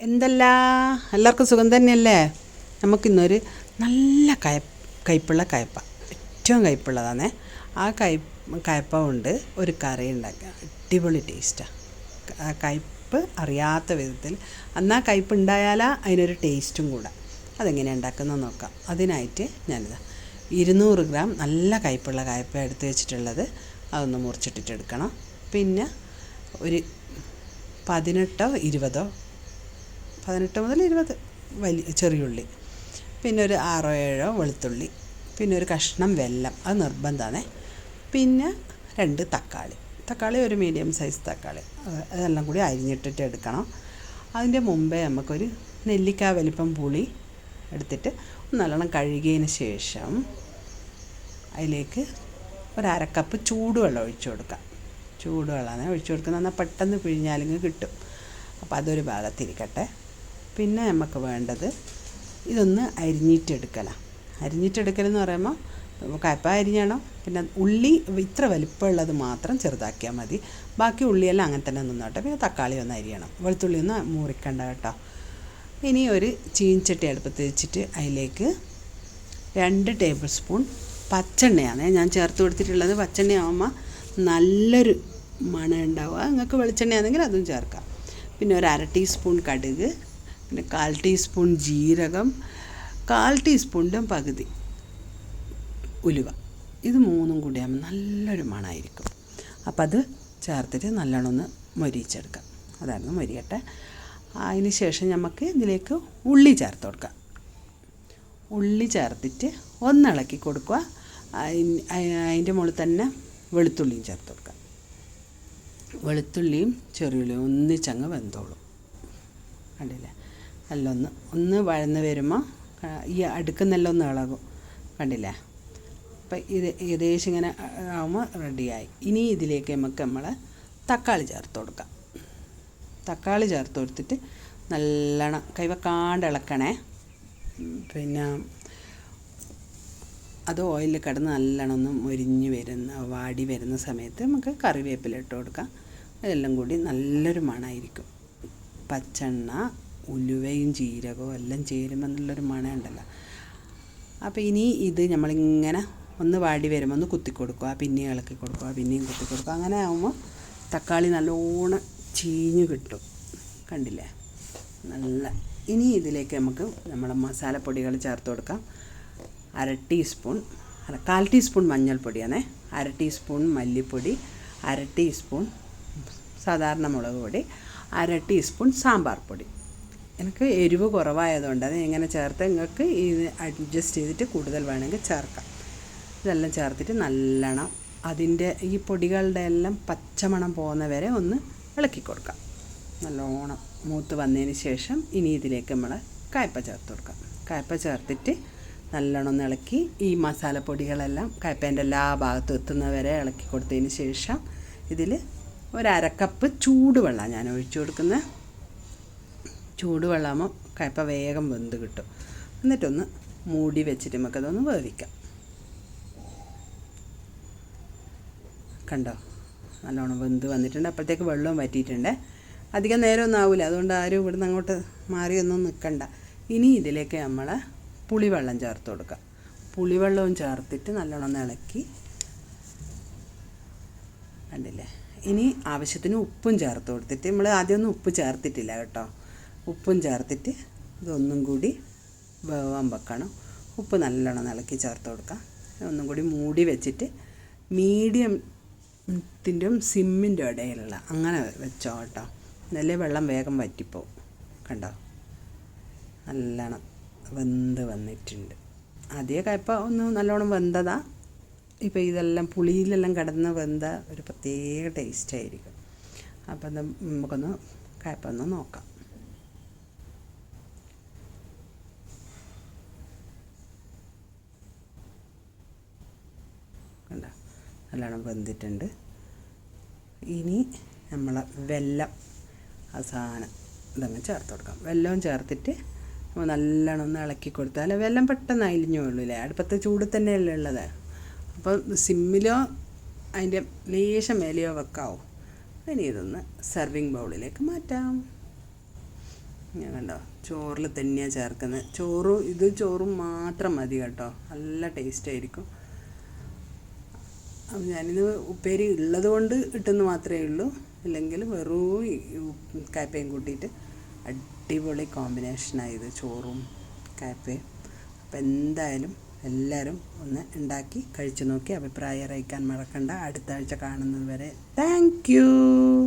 എന്തല്ല എല്ലാവർക്കും സുഖം തന്നെയല്ലേ? നമുക്കിന്നൊരു നല്ല കയ്പ്പുള്ള കയ്പ്പ, ഏറ്റവും കയ്പ്പുള്ളതാണ്. ആ കയ്പ്പ കൊണ്ട് ഒരു കറി ഉണ്ടാക്കുക, അടിപൊളി ടേസ്റ്റാണ്. ആ കയ്പ്പ് അറിയാത്ത വിധത്തിൽ, എന്നാൽ കയ്പ്പ് ഉണ്ടായാലാ അതിനൊരു ടേസ്റ്റും കൂടെ. അതെങ്ങനെയാണ് ഉണ്ടാക്കുന്നത് നോക്കാം. അതിനായിട്ട് ഞാനിതാ 200 ഗ്രാം നല്ല കയ്പ്പുള്ള കയ്പ്പ എടുത്ത് വെച്ചിട്ടുള്ളത്. അതൊന്ന് മുറിച്ചിട്ടിട്ട് എടുക്കണം. പിന്നെ ഒരു 18 മുതൽ 20 വലിയ ചെറിയുള്ളി, പിന്നെ ഒരു 6-7 വെളുത്തുള്ളി, പിന്നെ ഒരു കഷ്ണം വെല്ലം, അത് നിർബന്ധമാണ്. പിന്നെ 2 തക്കാളി ഒരു മീഡിയം സൈസ് തക്കാളി, അതെല്ലാം കൂടി അരിഞ്ഞിട്ടിട്ട് എടുക്കണം. അതിൻ്റെ മുമ്പേ നമുക്കൊരു നെല്ലിക്ക വലിപ്പം പുളി എടുത്തിട്ട് നല്ലോണം കഴുകിയതിന് ശേഷം അതിലേക്ക് ഒരു 1/2 കപ്പ് ചൂടുവെള്ളം ഒഴിച്ചു കൊടുക്കാം. ചൂടുവെള്ളമാണ് ഒഴിച്ചു കൊടുക്കുന്നത്, എന്നാൽ പെട്ടെന്ന് പിഴിഞ്ഞാലിങ്ങ് കിട്ടും. അപ്പോൾ അതൊരു ഭാഗത്തിരിക്കട്ടെ. പിന്നെ നമുക്ക് വേണ്ടത് ഇതൊന്ന് അരിഞ്ഞിട്ടെടുക്കലെന്ന് പറയുമ്പോൾ കയ്പ്പ അരിഞ്ഞണം. പിന്നെ ഉള്ളി ഇത്ര വലിപ്പമുള്ളത് മാത്രം ചെറുതാക്കിയാൽ മതി. ബാക്കി ഉള്ളിയെല്ലാം അങ്ങനെ തന്നെ നിന്നോട്ടെ. പിന്നെ തക്കാളി ഒന്ന് അരിയണം, വെളുത്തുള്ളി ഒന്ന് മുറിക്കണ്ട കേട്ടോ. ഇനി ഒരു ചീനച്ചട്ടി അടുപ്പത്ത് വെച്ചിട്ട് അതിലേക്ക് 2 ടേബിൾ സ്പൂൺ പച്ചെണ്ണയാണ് ഞാൻ ചേർത്ത് കൊടുത്തിട്ടുള്ളത്. പച്ചെണ്ണയാകുമ്പോൾ നല്ലൊരു മണം ഉണ്ടാവുക. നിങ്ങൾക്ക് വെളിച്ചെണ്ണയാണെങ്കിൽ അതും ചേർക്കാം. പിന്നെ ഒരു 1/2 ടീസ്പൂൺ കടുക്, പിന്നെ 1/4 ടീസ്പൂൺ ജീരകം, 1/4 ടീസ്പൂണിൻ്റെ പകുതി ഉലുവ. ഇത് 3 കൂടി ആകുമ്പോൾ നല്ലൊരു മണമായിരിക്കും. അപ്പം അത് ചേർത്തിട്ട് നല്ലോണം ഒന്ന് മൊരിച്ചെടുക്കാം. അതായിരുന്നു മൊരിയട്ടെ. അതിന് ശേഷം നമുക്ക് ഇതിലേക്ക് ഉള്ളി ചേർത്ത് കൊടുക്കാം. ഉള്ളി ചേർത്തിട്ട് ഒന്നിളക്കി കൊടുക്കുക. അതിൻ്റെ മുകളിൽ തന്നെ വെളുത്തുള്ളിയും ചേർത്ത് കൊടുക്കുക. വെളുത്തുള്ളിയും ചെറിയുള്ളിയും ഒന്നിച്ചങ്ങ് വെന്തോളും. കണ്ടില്ലേ? എല്ലാം ഒന്ന് വഴന്ന് വരുമ്പോൾ ഈ അടുക്കുന്നെല്ലാം ഒന്ന് ഇളകും. കണ്ടില്ലേ? അപ്പം ഇത് ഏകദേശം ഇങ്ങനെ ആകുമ്പോൾ റെഡിയായി. ഇനി ഇതിലേക്ക് നമ്മൾ തക്കാളി ചേർത്ത് കൊടുക്കാം. തക്കാളി ചേർത്ത് കൊടുത്തിട്ട് നല്ലോണം കൈവക്കാണ്ട് ഇളക്കണേ. പിന്നെ അത് ഓയിലിൽ കിടന്ന് നല്ലോണം ഒന്ന് വാടി വരുന്ന സമയത്ത് നമുക്ക് കറിവേപ്പില ഇട്ട് കൊടുക്കാം. അതെല്ലാം കൂടി നല്ലൊരു മണമായിരിക്കും. പച്ചെണ്ണ, ഉലുവയും ജീരകവും എല്ലാം ചേരുമ്പോൾ നല്ലൊരു മണം ഉണ്ടല്ലോ. അപ്പോൾ ഇനി ഇത് നമ്മളിങ്ങനെ ഒന്ന് വാടി വരുമ്പോൾ ഒന്ന് കുത്തി കൊടുക്കുക, പിന്നെയും ഇളക്കി കൊടുക്കുക, പിന്നെയും കുത്തി കൊടുക്കുക. അങ്ങനെ ആകുമ്പോൾ തക്കാളി നല്ലോണം ചീഞ്ഞ് കിട്ടും. കണ്ടില്ലേ? ഇനി ഇതിലേക്ക് നമുക്ക് നമ്മളെ മസാലപ്പൊടികൾ ചേർത്ത് കൊടുക്കാം. 1/4 ടീസ്പൂൺ മഞ്ഞൾപ്പൊടിയാണേ, 1/2 ടീസ്പൂൺ മല്ലിപ്പൊടി, 1/2 ടീസ്പൂൺ സാധാരണ മുളക് പൊടി, 1/2 ടീസ്പൂൺ സാമ്പാർ പൊടി. എനിക്ക് എരിവ് കുറവായതുകൊണ്ട് അത് എങ്ങനെ ചേർത്ത് നിങ്ങൾക്ക് ഇത് അഡ്ജസ്റ്റ് ചെയ്തിട്ട് കൂടുതൽ വേണമെങ്കിൽ ചേർക്കാം. ഇതെല്ലാം ചേർത്തിട്ട് നല്ലോണം അതിൻ്റെ ഈ പൊടികളുടെ എല്ലാം പച്ചമണം പോകുന്ന വരെ ഒന്ന് ഇളക്കി കൊടുക്കാം. നല്ലോണം മൂത്ത് വന്നതിന് ശേഷം ഇനി ഇതിലേക്ക് നമ്മൾ കയ്പ്പ ചേർത്ത് കൊടുക്കാം. കയ്പ്പ ചേർത്തിട്ട് നല്ലോണം ഒന്ന് ഇളക്കി ഈ മസാലപ്പൊടികളെല്ലാം കയ്പ്പേൻ്റെ എല്ലാ ഭാഗത്തും എത്തുന്നവരെ ഇളക്കി കൊടുത്തതിന് ശേഷം ഇതിൽ ഒരു 1/2 കപ്പ് ചൂടുവെള്ളം ഞാൻ ഒഴിച്ചു കൊടുക്കുന്നത്. ചൂടുവെള്ളമാകുമ്പോൾ കയ്പ്പ വേഗം വെന്ത് കിട്ടും. എന്നിട്ടൊന്ന് മൂടി വെച്ചിട്ട് നമുക്കതൊന്ന് വേവിക്കാം. കണ്ടോ? നല്ലോണം വെന്ത് വന്നിട്ടുണ്ട്. അപ്പോഴത്തേക്ക് വെള്ളവും വറ്റിയിട്ടുണ്ട്. അധികം നേരമൊന്നും ആവില്ല, അതുകൊണ്ട് ആരും ഇവിടുന്ന് അങ്ങോട്ട് മാറിയൊന്നും നിൽക്കണ്ട. ഇനി ഇതിലേക്ക് നമ്മൾ പുളിവെള്ളം ചേർത്ത് കൊടുക്കാം. പുളിവെള്ളവും ചേർത്തിട്ട് നല്ലോണം ഇളക്കി. കണ്ടില്ലേ? ഇനി ആവശ്യത്തിന് ഉപ്പും ചേർത്ത് കൊടുത്തിട്ട്, നമ്മൾ ആദ്യമൊന്നും ഉപ്പ് ചേർത്തിട്ടില്ല കേട്ടോ. ഉപ്പും ചേർത്തിട്ട് ഇതൊന്നും കൂടി വേവാൻ വെക്കണം. ഉപ്പ് നല്ലോണം ഇളക്കി ചേർത്ത് കൊടുക്കാം. ഒന്നും കൂടി മൂടി വെച്ചിട്ട് മീഡിയത്തിൻ്റെയും സിമ്മിൻ്റെ ഇടയിലുള്ള അങ്ങനെ വെച്ചോ കേട്ടോ. നല്ല വെള്ളം വേഗം വറ്റിപ്പോവും. കണ്ടോ? നല്ലോണം വെന്ത് വന്നിട്ടുണ്ട്. ആദ്യ കയ്പ്പ ഒന്ന് നല്ലോണം വെന്തതാ. ഇപ്പോൾ ഇതെല്ലാം പുളിയിലെല്ലാം കിടന്ന് വെന്ത ഒരു പ്രത്യേക ടേസ്റ്റായിരിക്കും. അപ്പം നമുക്കൊന്ന് കയ്പ്പ ഒന്ന് നോക്കാം. കണ്ടോ? നല്ലോണം വെന്തിട്ടുണ്ട്. ഇനി നമ്മൾ വെല്ലം അവസാനം ഇതങ്ങ് ചേർത്ത് കൊടുക്കാം. വെല്ലവും ചേർത്തിട്ട് നല്ലോണം ഒന്ന് ഇളക്കി കൊടുത്താൽ വെല്ലം പെട്ടെന്ന് അലിഞ്ഞുള്ളൂല്ലേ. അടുപ്പത്തെ ചൂട് തന്നെയല്ലേ ഉള്ളത്. അപ്പോൾ സിമ്മിലോ അതിൻ്റെ ലേശം മേലെയോ വെക്കാവോ. ഇനി ഇതൊന്ന് സെർവിങ് ബൗളിലേക്ക് മാറ്റാം. ഞാൻ കണ്ടോ ചോറിൽ തന്നെയാണ് ചേർക്കുന്നത്. ചോറും മാത്രം മതി കേട്ടോ, നല്ല ടേസ്റ്റ് ആയിരിക്കും. അപ്പം ഞാനിത് ഉപ്പേരി ഉള്ളത് കൊണ്ട് ഇട്ടെന്ന് മാത്രമേ ഉള്ളൂ, ഇല്ലെങ്കിൽ വെറും കയ്പയും കൂട്ടിയിട്ട് അടിപൊളി കോമ്പിനേഷനായത് ചോറും കയ്പയും. അപ്പം എന്തായാലും എല്ലാവരും ഒന്ന് ഉണ്ടാക്കി കഴിച്ചു നോക്കി അഭിപ്രായം അറിയിക്കാൻ മറക്കണ്ട. അടുത്ത ആഴ്ച കാണുന്നത് വരെ താങ്ക് യു.